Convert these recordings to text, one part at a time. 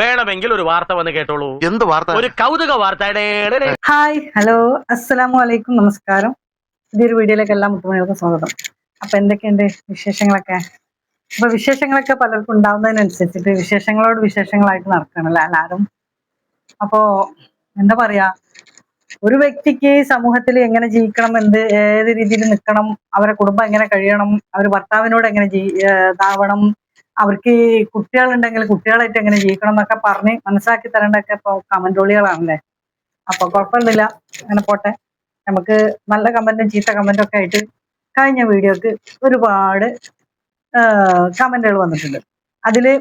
വേണമെങ്കിൽ ഒരു വാർത്ത വന്ന് കേട്ടോളൂ. എന്ത് വാർത്ത? ഒരു കൗതുക വാർത്ത. ഹായ്, ഹലോ, അസ്സലാമു അലൈക്കും, നമസ്കാരം. ഇതൊരു വീഡിയോയിലേക്ക് എല്ലാ മുത്തുമണികൾക്കും സ്വാഗതം. അപ്പൊ എന്തൊക്കെയുണ്ട് വിശേഷങ്ങളൊക്കെ? അപ്പൊ വിശേഷങ്ങളൊക്കെ പലർക്കും ഉണ്ടാവുന്നതിനനുസരിച്ചിട്ട് വിശേഷങ്ങളോട് വിശേഷങ്ങളായിട്ട് നടക്കണല്ലോ എല്ലാവരും. അപ്പോ എന്താ പറയാ, ഒരു വ്യക്തിക്ക് സമൂഹത്തിൽ എങ്ങനെ ജീവിക്കണം, ഏത് രീതിയിൽ നിൽക്കണം, അവരുടെ കുടുംബം എങ്ങനെ കഴിയണം, അവർ ഭർത്താവിനോട് എങ്ങനെ ഇതാവണം, അവർക്ക് കുട്ടികളുണ്ടെങ്കിൽ കുട്ടികളായിട്ട് എങ്ങനെ ജീവിക്കണം എന്നൊക്കെ പറഞ്ഞ് മനസ്സിലാക്കി തരേണ്ടതൊക്കെ ഇപ്പൊ കമന്റോളികളാണല്ലേ. അപ്പൊ കുഴപ്പമൊന്നുമില്ല, അങ്ങനെ പോട്ടെ. നമുക്ക് നല്ല കമന്റും ചീത്ത കമന്റും ഒക്കെ ആയിട്ട് കഴിഞ്ഞ വീഡിയോക്ക് ഒരുപാട് കമന്റുകൾ വന്നിട്ടുണ്ട്. അതില്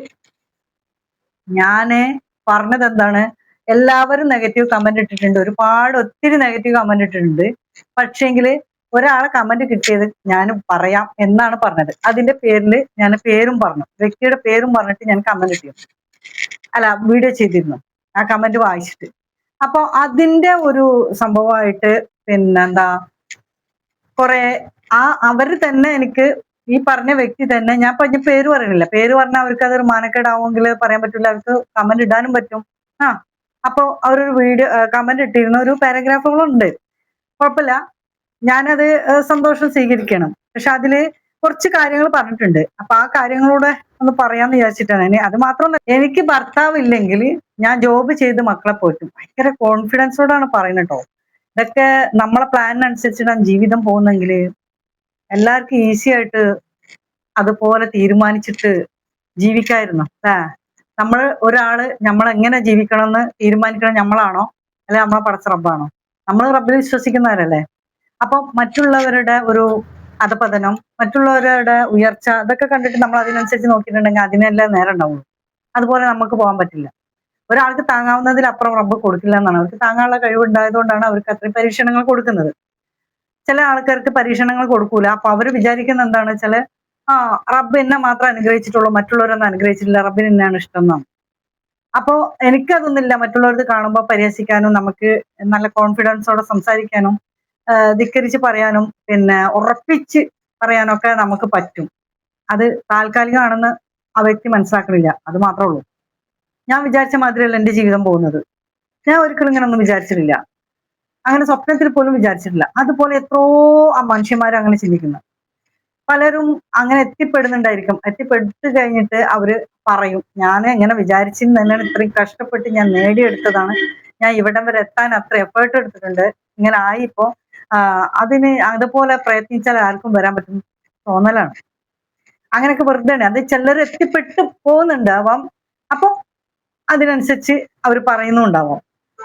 ഞാന് പറഞ്ഞത് എന്താണ്, എല്ലാവരും നെഗറ്റീവ് കമന്റ് ഇട്ടിട്ടുണ്ട്, ഒത്തിരി നെഗറ്റീവ് കമന്റ് ഇട്ടിട്ടുണ്ട്. പക്ഷേങ്കിൽ ഒരാളെ കമന്റ് കിട്ടിയത് ഞാൻ പറയാം എന്നാണ് പറഞ്ഞത്. അതിന്റെ പേരിൽ ഞാൻ പേരും പറഞ്ഞു, വ്യക്തിയുടെ പേരും പറഞ്ഞിട്ട് ഞാൻ കമന്റ് ഇട്ടിരുന്നു, അല്ല വീഡിയോ ചെയ്തിരുന്നു ആ കമന്റ് വായിച്ചിട്ട്. അപ്പൊ അതിന്റെ ഒരു സംഭവമായിട്ട് പിന്നെന്താ, കുറെ അവര് തന്നെ എനിക്ക് ഈ പറഞ്ഞ വ്യക്തി തന്നെ, ഞാൻ പറഞ്ഞ പേര് പറയണില്ല, പേര് പറഞ്ഞാൽ അവർക്ക് അതൊരു മാനക്കേടാവുമെങ്കിൽ പറയാൻ പറ്റില്ല, അവർക്ക് കമന്റ് ഇടാനും പറ്റും. അപ്പൊ അവരൊരു വീഡിയോ കമന്റ് ഇട്ടിരുന്ന ഒരു പാരഗ്രാഫുകളുണ്ട്, കുഴപ്പമില്ല, ഞാനത് സന്തോഷം സ്വീകരിക്കണം. പക്ഷെ അതില് കുറച്ച് കാര്യങ്ങൾ പറഞ്ഞിട്ടുണ്ട്. അപ്പൊ ആ കാര്യങ്ങളൂടെ ഒന്ന് പറയാന്ന് വിചാരിച്ചിട്ടാണ്. അത് മാത്രമല്ല, എനിക്ക് ഭർത്താവ് ഇല്ലെങ്കിൽ ഞാൻ ജോബ് ചെയ്ത് മക്കളെ പോറ്റും. ഭയങ്കര കോൺഫിഡൻസോടാണ് പറയുന്നത് കേട്ടോ. ഇതൊക്കെ നമ്മളെ പ്ലാനിനനുസരിച്ചിട്ടാണ് ജീവിതം പോകുന്നെങ്കിൽ എല്ലാവർക്കും ഈസി ആയിട്ട് അതുപോലെ തീരുമാനിച്ചിട്ട് ജീവിക്കായിരുന്നു. നമ്മൾ ഒരാള് നമ്മളെങ്ങനെ ജീവിക്കണം എന്ന് തീരുമാനിക്കണം നമ്മളാണോ, അല്ലെ നമ്മളെ പടച്ച റബ്ബാണോ? നമ്മൾ റബ്ബിൽ വിശ്വസിക്കുന്നവരല്ലേ. അപ്പൊ മറ്റുള്ളവരുടെ ഒരു അധപതനം, മറ്റുള്ളവരുടെ ഉയർച്ച, അതൊക്കെ കണ്ടിട്ട് നമ്മൾ അതിനനുസരിച്ച് നോക്കിയിട്ടുണ്ടെങ്കിൽ അതിനെല്ലാം നേരം ഉണ്ടാവുള്ളൂ. അതുപോലെ നമുക്ക് പോകാൻ പറ്റില്ല. ഒരാൾക്ക് താങ്ങാവുന്നതിലപ്പുറം റബ്ബ് കൊടുക്കില്ല എന്നാണ്. അവർക്ക് താങ്ങാനുള്ള കഴിവുണ്ടായതുകൊണ്ടാണ് അവർക്ക് അത്രയും പരീക്ഷണങ്ങൾ കൊടുക്കുന്നത്. ചില ആൾക്കാർക്ക് പരീക്ഷണങ്ങൾ കൊടുക്കൂല. അപ്പൊ അവര് വിചാരിക്കുന്ന എന്താണ് വെച്ചാല്, റബ്ബ് എന്നെ മാത്രം അനുഗ്രഹിച്ചിട്ടുള്ളൂ, മറ്റുള്ളവരൊന്നും അനുഗ്രഹിച്ചിട്ടില്ല, റബ്ബിന് എന്നെയാണ് ഇഷ്ടം എന്നാണ്. അപ്പോ എനിക്കതൊന്നുമില്ല. മറ്റുള്ളവർക്ക് കാണുമ്പോൾ പരിഹസിക്കാനും നമുക്ക് നല്ല കോൺഫിഡൻസോടെ സംസാരിക്കാനും ധിക്കരിച്ച് പറയാനും പിന്നെ ഉറപ്പിച്ച് പറയാനൊക്കെ നമുക്ക് പറ്റും. അത് താൽക്കാലികമാണെന്ന് ആ വ്യക്തി മനസ്സിലാക്കണില്ല, അത് മാത്രമേ ഉള്ളൂ. ഞാൻ വിചാരിച്ച മാതിരിയല്ല എൻ്റെ ജീവിതം പോകുന്നത്. ഞാൻ ഒരിക്കലും ഇങ്ങനെ ഒന്നും വിചാരിച്ചിട്ടില്ല, അങ്ങനെ സ്വപ്നത്തിൽ പോലും വിചാരിച്ചിട്ടില്ല. അതുപോലെ എത്രയോ ആ മനുഷ്യന്മാർ അങ്ങനെ ചിന്തിക്കുന്നു. പലരും അങ്ങനെ എത്തിപ്പെടുന്നുണ്ടായിരിക്കും. എത്തിപ്പെട്ടു കഴിഞ്ഞിട്ട് അവര് പറയും, ഞാൻ എങ്ങനെ വിചാരിച്ചിരുന്നു തന്നെയാണ്, ഇത്രയും കഷ്ടപ്പെട്ട് ഞാൻ നേടിയെടുത്തതാണ്, ഞാൻ ഇവിടം വരെ എത്താൻ അത്ര എഫേർട്ട് എടുത്തിട്ടുണ്ട്, ഇങ്ങനെ ആയിപ്പോ അതിന് അതുപോലെ പ്രയത്നിച്ചാൽ ആർക്കും വരാൻ പറ്റും തോന്നലാണ്. അങ്ങനെയൊക്കെ വെറുതെയാണ്. അത് ചിലർ എത്തിപ്പെട്ട് പോകുന്നുണ്ടാവാം, അപ്പൊ അതിനനുസരിച്ച് അവർ പറയുന്നുണ്ടാവാം.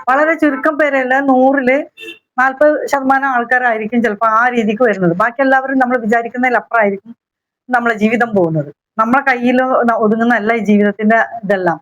വളരെ ചുരുക്കം പേരല്ല, 100% ആൾക്കാരായിരിക്കും ചിലപ്പോൾ ആ രീതിക്ക് വരുന്നത്. ബാക്കി എല്ലാവരും നമ്മൾ വിചാരിക്കുന്നതിലപ്പുറമായിരിക്കും നമ്മളെ ജീവിതം പോകുന്നത്. നമ്മളെ കയ്യിൽ ഒതുങ്ങുന്നതല്ല ഈ ജീവിതത്തിന്റെ ഇതെല്ലാം.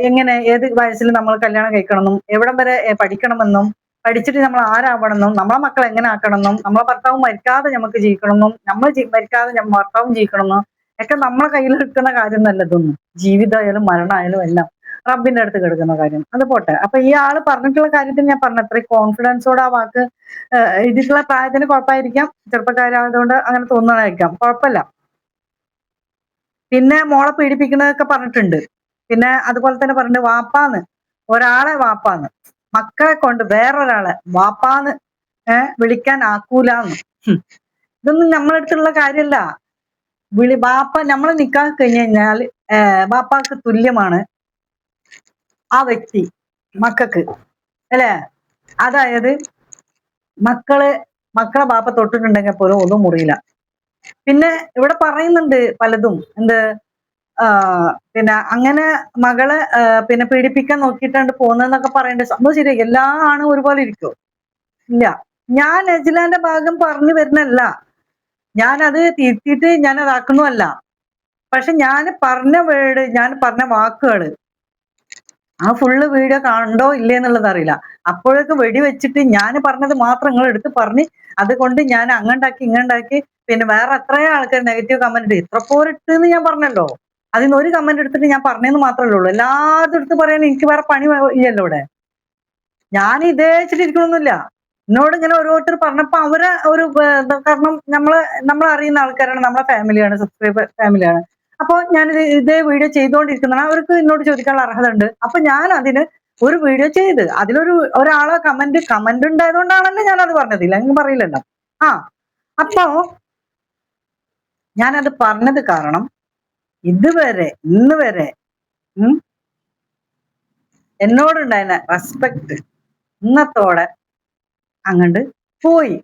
എങ്ങനെ ഏത് വയസ്സിൽ നമ്മൾ കല്യാണം കഴിക്കണമെന്നും, എവിടം വരെ പഠിക്കണമെന്നും, പഠിച്ചിട്ട് നമ്മൾ ആരാവണമെന്നും, നമ്മളെ മക്കളെ എങ്ങനെ ആക്കണമെന്നും, നമ്മളെ ഭർത്താവ് മരിക്കാതെ നമുക്ക് ജീവിക്കണമെന്നും, നമ്മൾ മരിക്കാതെ ഭർത്താവും ജീവിക്കണമെന്നും ഒക്കെ നമ്മളെ കയ്യിൽ എടുക്കുന്ന കാര്യം നല്ലതൊന്നും. ജീവിതമായാലും മരണമായാലും എല്ലാം റബ്ബിന്റെ അടുത്ത് കിടക്കുന്ന കാര്യം. അത് പോട്ടെ. അപ്പൊ ഈ ആള് പറഞ്ഞിട്ടുള്ള കാര്യത്തിൽ ഞാൻ പറഞ്ഞ അത്രയും കോൺഫിഡൻസോടെ ആ വാക്ക് ഇതിട്ടുള്ള പ്രായത്തിന് കുഴപ്പമായിരിക്കാം, ചെറുപ്പക്കാരായതുകൊണ്ട് അങ്ങനെ തോന്നുന്നതായിരിക്കാം, കുഴപ്പമില്ല. പിന്നെ മോളെ പീഡിപ്പിക്കുന്നതൊക്കെ പറഞ്ഞിട്ടുണ്ട്. പിന്നെ അതുപോലെ തന്നെ പറഞ്ഞിട്ട് വാപ്പാന്ന്, ഒരാളെ വാപ്പാന്ന്, മക്കളെ കൊണ്ട് വേറൊരാളെ വാപ്പാന്ന് വിളിക്കാൻ ആക്കൂലെന്ന്. ഇതൊന്നും നമ്മളടുത്തുള്ള കാര്യമല്ല. ബാപ്പ നമ്മളെ നിക്കാൻ കഴിഞ്ഞു കഴിഞ്ഞാൽ ബാപ്പാക്ക് തുല്യമാണ് ആ വ്യക്തി മക്കൾക്ക്, അല്ലേ? അതായത് മക്കളെ ബാപ്പ തൊട്ടിട്ടുണ്ടെങ്കിൽ പോലും ഒന്നും മുറിയില്ല. പിന്നെ ഇവിടെ പറയുന്നുണ്ട് പലതും, പിന്നെ അങ്ങനെ മകളെ പിന്നെ പീഡിപ്പിക്കാൻ നോക്കിയിട്ടാണ് പോകുന്നതെന്നൊക്കെ പറയേണ്ടത്. സംഭവം ശരി, എല്ലാ ആണും ഒരുപോലെ ഇരിക്കുമോ? ഇല്ല. ഞാൻ നജിലാന്റെ ഭാഗം പറഞ്ഞു വരുന്നല്ല, ഞാനത് തിരുത്തിയിട്ട് ഞാൻ അതാക്കുന്നതല്ല. പക്ഷെ ഞാൻ പറഞ്ഞ ഞാൻ പറഞ്ഞ വാക്കുകള് ആ ഫുള്ള് വീഡിയോ കണ്ടോ ഇല്ലേ എന്നുള്ളത് അറിയില്ല. അപ്പോഴൊക്കെ വെടിവെച്ചിട്ട് ഞാൻ പറഞ്ഞത് മാത്രം നിങ്ങൾ എടുത്ത് പറഞ്ഞ് അതുകൊണ്ട് ഞാൻ അങ്ങണ്ടാക്കി ഇങ്ങണ്ടാക്കി, പിന്നെ വേറെ എത്രയോ ആൾക്കാർ നെഗറ്റീവ് കമന്റ് ഇത്ര പോരിട്ടെന്ന് ഞാൻ പറഞ്ഞല്ലോ. അതിന് ഒരു കമന്റ് എടുത്തിട്ട് ഞാൻ പറഞ്ഞെന്ന് മാത്രമല്ലേ ഉള്ളൂ. എല്ലാവരും എടുത്ത് പറയാൻ എനിക്ക് വേറെ പണി ഇല്ലല്ലോ ഇവിടെ. ഞാൻ ഇതേ വെച്ചിട്ടിരിക്കണമെന്നില്ല. എന്നോട് ഇങ്ങനെ ഓരോരുത്തർ പറഞ്ഞപ്പോ അവരെ ഒരു കാരണം നമ്മളെ അറിയുന്ന ആൾക്കാരാണ്, നമ്മളെ ഫാമിലിയാണ്, സബ്സ്ക്രൈബർ ഫാമിലിയാണ്. അപ്പൊ ഞാനിത് ഇതേ വീഡിയോ ചെയ്തുകൊണ്ടിരിക്കുന്നതാണ്, അവർക്ക് എന്നോട് ചോദിക്കാനുള്ള അർഹത ഉണ്ട്. അപ്പൊ ഞാൻ അതിന് ഒരു വീഡിയോ ചെയ്ത് ഒരാളെ കമന്റ് ഉണ്ടായതുകൊണ്ടാണല്ലോ ഞാൻ അത് പറഞ്ഞത്, ഇല്ലെങ്കിൽ പറയില്ലല്ലോ. ആ അപ്പോ ഞാനത് പറഞ്ഞത് കാരണം ഇതുവരെ ഇന്ന് വരെ എന്നോടുണ്ടായിരുന്ന റെസ്പെക്ട് ഇന്നത്തോടെ അങ്ങണ്ട് പോയി.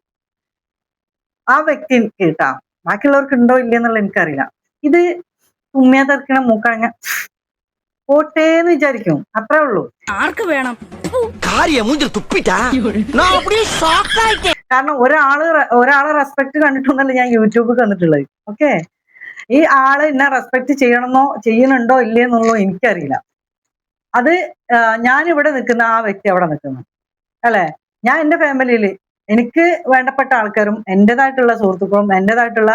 ആ വ്യക്തി കേട്ടാ, ബാക്കിയുള്ളവർക്ക് ഉണ്ടോ ഇല്ലെന്നുള്ള എനിക്കറിയില്ല. ഇത് തുമ്മിയ തെറിക്കണ മൂക്കണങ്ങ പോട്ടേന്ന് വിചാരിക്കും, അത്രേ ഉള്ളൂ. ആർക്ക് വേണം? കാരണം ഒരാളെ റെസ്പെക്ട് കണ്ടിട്ടൊന്നല്ല ഞാൻ യൂട്യൂബിൽ വന്നിട്ടുള്ളത്. ഓക്കെ, ഈ ആള് എന്നെ റെസ്പെക്ട് ചെയ്യുന്നുണ്ടോ ഇല്ലേന്നുള്ളൂ എനിക്കറിയില്ല. അത് ഞാൻ ഇവിടെ നിൽക്കുന്ന ആ വ്യക്തി അവിടെ നിൽക്കുന്നു അല്ലെ. ഞാൻ എന്റെ ഫാമിലിയിൽ എനിക്ക് വേണ്ടപ്പെട്ട ആൾക്കാരും എന്റേതായിട്ടുള്ള സുഹൃത്തുക്കളും എന്റേതായിട്ടുള്ള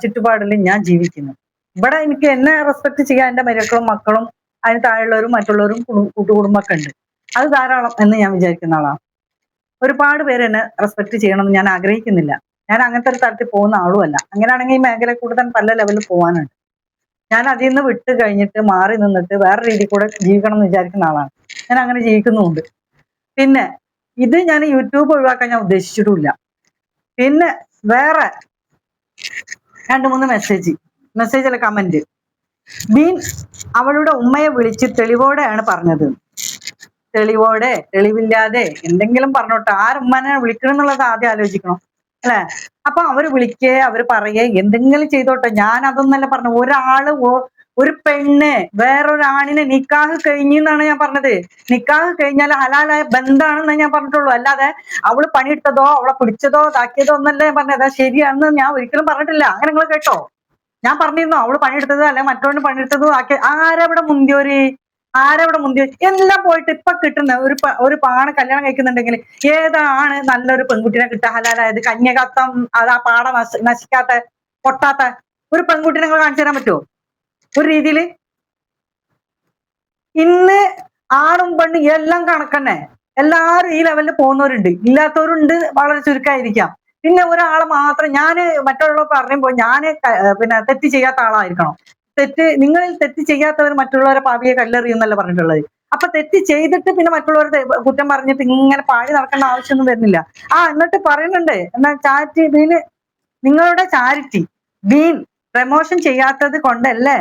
ചുറ്റുപാടിൽ ഞാൻ ജീവിക്കുന്നു. ഇവിടെ എനിക്ക് എന്നെ റെസ്പെക്ട് ചെയ്യാൻ എന്റെ മരുക്കളും മക്കളും അതിന് താഴെയുള്ളവരും മറ്റുള്ളവരും കൂട്ടുകുടുംബമൊക്കെ ഉണ്ട്. അത് ധാരാളം എന്ന് ഞാൻ വിചാരിക്കുന്ന ആളാണ്. ഒരുപാട് പേര് എന്നെ റെസ്പെക്ട് ചെയ്യണമെന്ന് ഞാൻ ആഗ്രഹിക്കുന്നില്ല. ഞാൻ അങ്ങനത്തെ ഒരു തരത്തിൽ പോകുന്ന ആളുമല്ല. അങ്ങനെയാണെങ്കിൽ ഈ മേഖല കൂടുതൽ പല ലെവലിൽ പോകാനുണ്ട്. ഞാൻ അതിൽ നിന്ന് വിട്ട് കഴിഞ്ഞിട്ട് മാറി നിന്നിട്ട് വേറെ രീതിയിൽ കൂടെ ജീവിക്കണം എന്ന് വിചാരിക്കുന്ന ആളാണ്. ഞാൻ അങ്ങനെ ജീവിക്കുന്നുമുണ്ട്. പിന്നെ ഇത് ഞാൻ യൂട്യൂബ് ഒഴിവാക്കാൻ ഞാൻ ഉദ്ദേശിച്ചിട്ടില്ല. പിന്നെ വേറെ 2-3 മെസ്സേജ് കമന്റ്. ബീൻ അവളുടെ ഉമ്മയെ വിളിച്ച് തെളിവോടെയാണ് പറഞ്ഞത്. തെളിവില്ലാതെ എന്തെങ്കിലും പറഞ്ഞോട്ടെ, ആരുമ്മനെ വിളിക്കണം എന്നുള്ളത് ആദ്യം ആലോചിക്കണം അല്ലെ. അപ്പൊ അവര് വിളിക്കേ അവര് പറയേ എന്തെങ്കിലും ചെയ്തോട്ടെ, ഞാൻ അതൊന്നല്ല പറഞ്ഞു. ഒരു പെണ്ണ് വേറൊരാണിനെ നിക്കാഹ് കഴിഞ്ഞു എന്നാണ് ഞാൻ പറഞ്ഞത്. നിക്കാഹ് കഴിഞ്ഞാൽ ഹലാലായ ബന്ധാണെന്ന് ഞാൻ പറഞ്ഞിട്ടുള്ളൂ. അല്ലാതെ അവള് പണിയെടുത്തതോ അവളെ പിടിച്ചതോ ഇതാക്കിയതോ ഒന്നല്ല ഞാൻ പറഞ്ഞത്. ശരിയാണെന്ന് ഞാൻ ഒരിക്കലും പറഞ്ഞിട്ടില്ല. അങ്ങനെ നിങ്ങൾ കേട്ടോ? ഞാൻ പറഞ്ഞിരുന്നോ അവള് പണിയെടുത്തത് അല്ലെ മറ്റവന് പണിയെടുത്തത് ആക്കി? ആരവിടെ മുന്തിയോര്? എല്ലാം പോയിട്ട് ഇപ്പൊ കിട്ടുന്ന ഒരു പാണ കല്യാണം കഴിക്കുന്നുണ്ടെങ്കിൽ ഏതാണ് നല്ലൊരു പെൺകുട്ടിനെ കിട്ടുക ഹലാലായത്? കന്യകത്വം അത് ആ പാട നശിക്കാത്ത പൊട്ടാത്ത ഒരു പെൺകുട്ടിനെ നിങ്ങൾ കാണിച്ചു തരാൻ പറ്റുമോ ഒരു രീതിയിൽ? ഇന്ന് ആണും പെണ്ണും എല്ലാം കണക്കന്നെ. എല്ലാവരും ഈ ലെവലിൽ പോകുന്നവരുണ്ട്, ഇല്ലാത്തവരുണ്ട്, വളരെ ചുരുക്കമായിരിക്കാം. പിന്നെ ഒരാളെ മാത്രം മറ്റുള്ളവർ പറയുമ്പോൾ പിന്നെ തെറ്റ് ചെയ്യാത്ത ആളായിരിക്കണം. നിങ്ങളിൽ തെറ്റ് ചെയ്യാത്തവർ മറ്റുള്ളവരെ പാപിയെ കല്ലെറിയുന്നല്ല പറഞ്ഞിട്ടുള്ളത്. അപ്പൊ തെറ്റ് ചെയ്തിട്ട് പിന്നെ മറ്റുള്ളവരുടെ കുറ്റം പറഞ്ഞിട്ട് ഇങ്ങനെ പാടി നടക്കേണ്ട ആവശ്യമൊന്നും വരുന്നില്ല. എന്നിട്ട് പറയുന്നുണ്ട് എന്നാ നിങ്ങളുടെ ചാരിറ്റി ബീൻ പ്രമോഷൻ ചെയ്യാത്തത് കൊണ്ടല്ലേ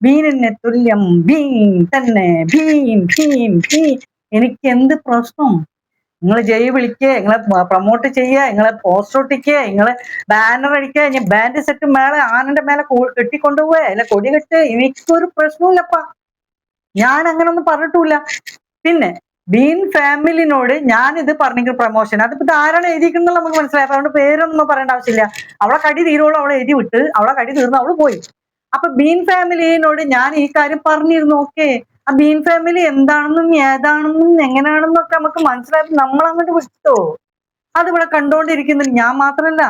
ബീനിന് തുല്യം ബീൻ തന്നെ ഭീം ഭീം ഭീം. എനിക്ക് എന്ത് പ്രശ്നം? നിങ്ങൾ വിളിക്കുക, നിങ്ങളെ പ്രൊമോട്ട് ചെയ്യുക, നിങ്ങളെ പോസ്റ്റർ ഒട്ടിക്കുക, നിങ്ങള് ബാനർ അടിക്കുക, ഞാൻ ബാൻഡ് സെറ്റ് മേലെ ആനന്റെ മേലെ കെട്ടിക്കൊണ്ടുപോവുക, അല്ലെ കൊടി കെട്ട്, എനിക്കൊരു പ്രശ്നമില്ലപ്പാ. ഞാൻ അങ്ങനെ ഒന്നും പറഞ്ഞിട്ടില്ല. പിന്നെ ബീൻ ഫാമിലിനോട് ഞാൻ ഇത് പറഞ്ഞെങ്കിൽ പ്രൊമോഷൻ അതിപ്പോ ആരാണ് എഴുതിക്കുന്നത് നമുക്ക് മനസ്സിലായി. അതുകൊണ്ട് പേരൊന്നും പറയേണ്ട ആവശ്യമില്ല. അവളെ കടി തീരുവോളം അവളെ എഴുതി വിട്ട്, അവളെ കടി തീർന്നു അവള് പോയി. അപ്പൊ ബീൻ ഫാമിലിനോട് ഞാൻ ഈ കാര്യം പറഞ്ഞിരുന്നു. ഓക്കെ, ആ ബീൻ ഫാമിലി എന്താണെന്നും ഏതാണെന്നും എങ്ങനെയാണെന്നും ഒക്കെ നമുക്ക് മനസ്സിലാക്കി നമ്മൾ അങ്ങോട്ട് വിട്ടോ. അതിവിടെ കണ്ടുകൊണ്ടിരിക്കുന്നില്ല. ഞാൻ മാത്രമല്ല,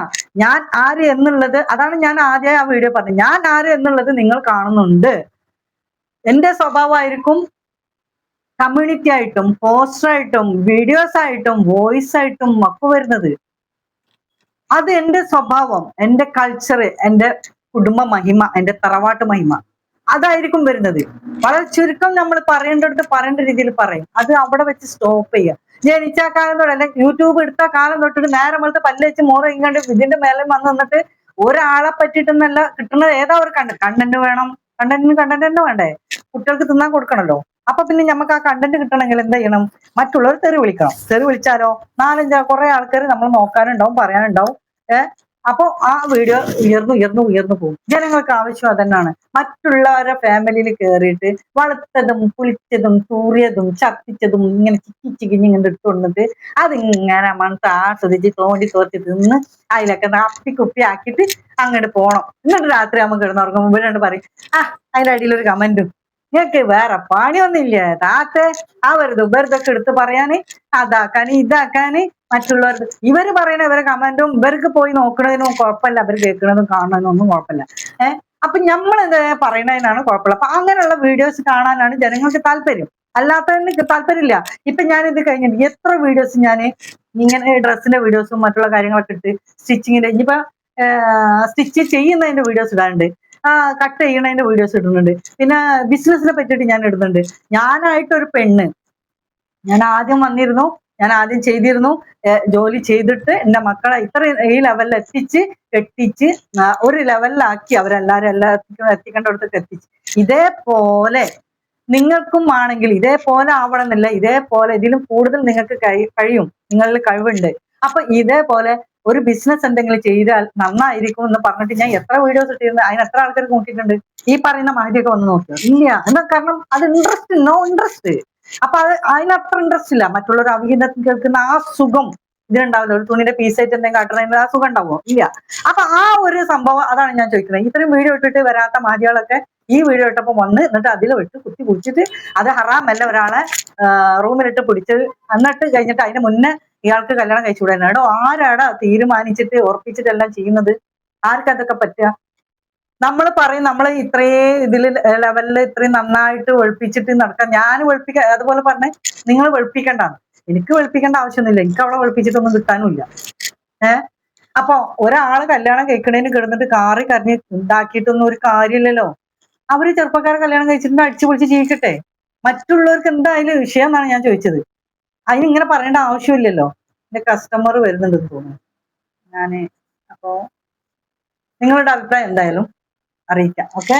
ഞാൻ ആര് എന്നുള്ളത്, അതാണ് ഞാൻ ആദ്യം ആ വീഡിയോ പറഞ്ഞത്. ഞാൻ ആര് എന്നുള്ളത് നിങ്ങൾ കാണുന്നുണ്ട്. എന്റെ സ്വഭാവമായിരിക്കും കമ്മ്യൂണിറ്റി ആയിട്ടും പോസ്റ്ററായിട്ടും വീഡിയോസ് ആയിട്ടും വോയിസ് ആയിട്ടും ഒക്കെ വരുന്നത്. അത് എന്റെ സ്വഭാവം, എന്റെ കൾച്ചർ, എന്റെ കുടുംബ മഹിമ, എന്റെ തറവാട്ട് മഹിമ അതായിരിക്കും വരുന്നത്. വളരെ ചുരുക്കം നമ്മൾ പറയേണ്ടടുത്ത് പറയേണ്ട രീതിയിൽ പറയും. അത് അവിടെ വെച്ച് സ്റ്റോപ്പ് ചെയ്യുക. ജനിച്ച കാലം തൊട്ട് അല്ലെ യൂട്യൂബ് എടുത്ത കാലം തൊട്ടിട്ട് നേരെ നമ്മളത്തെ പല്ല് വെച്ച് മോറ ഇങ്ങാണ്ട് ഇതിന്റെ മേലെ വന്നിട്ട് ഒരാളെ പറ്റിയിട്ടൊന്നല്ല കിട്ടുന്നത്. ഏതാ ഒരു കണ്ടന്റ് വേണം. കണ്ടന്റ് തന്നെ വേണ്ടേ? കുട്ടികൾക്ക് തിന്നാൻ കൊടുക്കണല്ലോ. അപ്പൊ പിന്നെ നമുക്ക് ആ കണ്ടന്റ് കിട്ടണമെങ്കിൽ എന്ത് ചെയ്യണം? മറ്റുള്ളവർ തെറി വിളിക്കണം. തെറി വിളിച്ചാലോ 4-5 കുറെ ആൾക്കാർ നമ്മൾ നോക്കാനുണ്ടാവും, പറയാനുണ്ടാവും. അപ്പൊ ആ വീഡിയോ ഉയർന്നു പോകും. ജനങ്ങൾക്ക് ആവശ്യം അതന്നാണ്. മറ്റുള്ളവരുടെ ഫാമിലിയിൽ കയറിയിട്ട് വളർത്തതും പുളിച്ചതും തൂറിയതും ചത്തിച്ചതും ഇങ്ങനെ ചിക്കിച്ചിക്കിഞ്ഞ് ഇങ്ങനെ ഇട്ടുകൊണ്ടിട്ട് അതിങ്ങനെ മണത്ത് ആസ്വദിച്ച് തോർത്തി തിന്ന് അതിലൊക്കെ കുപ്പി ആക്കിയിട്ട് അങ്ങോട്ട് പോണം. എന്നിട്ട് രാത്രി നമുക്ക് കിടന്നുറങ്ങുമ്പോൾ വീണ്ടും പറയും അതിന്റെ അടിയിലൊരു കമന്റും, നിങ്ങൾക്ക് വേറെ പണിയൊന്നുമില്ല താത്തെ വെറുതൊക്കെ എടുത്ത് പറയാന്, അതാക്കാന് ഇതാക്കാന് മറ്റുള്ളവർക്ക്. ഇവര് പറയണ ഇവരെ കമന്റും ഇവർക്ക് പോയി നോക്കണതിനും കുഴപ്പമില്ല, അവർ കേൾക്കണതും കാണുന്നതിനും ഒന്നും കുഴപ്പമില്ല. അപ്പൊ നമ്മൾ എന്ത് പറയണതിനാണ് കുഴപ്പമില്ല. അപ്പൊ അങ്ങനെയുള്ള വീഡിയോസ് കാണാനാണ് ജനങ്ങൾക്ക് താല്പര്യം. അല്ലാത്തതിന് താല്പര്യമില്ല. ഇപ്പൊ ഞാൻ ഇത് കഴിഞ്ഞിട്ട് എത്ര വീഡിയോസ് ഞാൻ ഇങ്ങനെ ഡ്രസ്സിന്റെ വീഡിയോസും മറ്റുള്ള കാര്യങ്ങളൊക്കെ ഇട്ട് സ്റ്റിച്ചിങ്ങിന്റെ ഇനിയിപ്പോ സ്റ്റിച്ച് ചെയ്യുന്നതിന്റെ വീഡിയോസ് ഇടാണ്ട് കട്ട് ചെയ്യണതിന്റെ വീഡിയോസ് ഇടുന്നുണ്ട്. പിന്നെ ബിസിനസിനെ പറ്റിയിട്ട് ഞാൻ ഇടുന്നുണ്ട്. ഞാനായിട്ടൊരു പെണ്ണ്, ഞാൻ ആദ്യം വന്നിരുന്നു, ഞാൻ ആദ്യം ചെയ്തിരുന്നു, ജോലി ചെയ്തിട്ട് എന്റെ മക്കളെ ഇത്ര ഈ ലെവലിൽ എത്തിച്ച് കെട്ടിച്ച് ഒരു ലെവലിലാക്കി എല്ലാത്തിനും എത്തിക്കേണ്ടടത്തേക്ക് എത്തിച്ച്. ഇതേപോലെ നിങ്ങൾക്കും ആണെങ്കിൽ ഇതേപോലെ ആവണമെന്നില്ല, ഇതേപോലെ ഇതിലും കൂടുതൽ നിങ്ങൾക്ക് കഴിയും, നിങ്ങളിൽ കഴിവുണ്ട്. അപ്പൊ ഇതേപോലെ ഒരു ബിസിനസ് എന്തെങ്കിലും ചെയ്താൽ നന്നായിരിക്കും എന്ന് പറഞ്ഞിട്ട് ഞാൻ എത്ര വീഡിയോസ് ഇട്ടിരുന്നു, അതിന് എത്ര ആൾക്കാർ നോക്കിയിട്ടുണ്ട്? ഈ പറയുന്ന മാതിരിയൊക്കെ വന്ന് നോക്കിയോ? ഇല്ല. എന്നാ കാരണം അത് ഇൻട്രസ്റ്റ്, നോ ഇൻട്രസ്റ്റ്. അപ്പൊ അതിനത്ര ഇൻട്രസ്റ്റ് ഇല്ല. മറ്റുള്ളവർ അവിഹിതത്തിൽ കേൾക്കുന്ന ആ സുഖം ഇതിനുണ്ടാവില്ല. ഒരു തുണിയുടെ പീസായിട്ട് എന്തെങ്കിലും കാട്ടണതിന്റെ ആ സുഖം ഉണ്ടാവുമോ? ഇല്ല. അപ്പൊ ആ ഒരു സംഭവം അതാണ് ഞാൻ ചോദിക്കുന്നത്. ഇത്രയും വീഡിയോ ഇട്ടിട്ട് വരാത്ത മാതികളൊക്കെ ഈ വീഡിയോ ഇട്ടപ്പോ വന്ന് എന്നിട്ട് അതിൽ വിട്ട് കുത്തി കുടിച്ചിട്ട് അത് ഹറാമല്ല ഒരാളെ റൂമിലിട്ട് പിടിച്ചത്, എന്നിട്ട് കഴിഞ്ഞിട്ട് അതിന് മുന്നേ ഇയാൾക്ക് കല്യാണം കഴിച്ചുകൂടായിരുന്നു. എടോ ആരാടാ തീരുമാനിച്ചിട്ട് ഉറപ്പിച്ചിട്ടെല്ലാം ചെയ്യുന്നത്? ആർക്കതൊക്കെ പറ്റുക? നമ്മൾ പറയും നമ്മൾ ഇത്രയും ലെവലിൽ ഇത്രയും നന്നായിട്ട് വെളുപ്പിച്ചിട്ട് നടക്കാം. ഞാൻ വെളുപ്പിക്കാൻ അതുപോലെ പറഞ്ഞ് നിങ്ങൾ വെളുപ്പിക്കണ്ടാണ്. എനിക്ക് വെളുപ്പിക്കേണ്ട ആവശ്യമൊന്നുമില്ല. എനിക്ക് അവളെ വെളുപ്പിച്ചിട്ടൊന്നും കിട്ടാനുമില്ല. അപ്പൊ ഒരാള് കല്യാണം കഴിക്കണേന് കിടന്നിട്ട് കാറി കരഞ്ഞ് ഉണ്ടാക്കിയിട്ടൊന്നും ഒരു കാര്യമില്ലല്ലോ. അവര് ചെറുപ്പക്കാരെ കല്യാണം കഴിച്ചിട്ട് അടിച്ചു പൊളിച്ച് ജീവിക്കട്ടെ. മറ്റുള്ളവർക്ക് എന്തായാലും വിഷയം എന്നാണ് ഞാൻ ചോദിച്ചത്. അതിനിങ്ങനെ പറയേണ്ട ആവശ്യമില്ലല്ലോ. എന്റെ കസ്റ്റമർ വരുന്നുണ്ടെന്ന് തോന്നുന്നു. അപ്പോ നിങ്ങളുടെ അഭിപ്രായം എന്തായാലും അറിയിക്കാം. ഓക്കെ.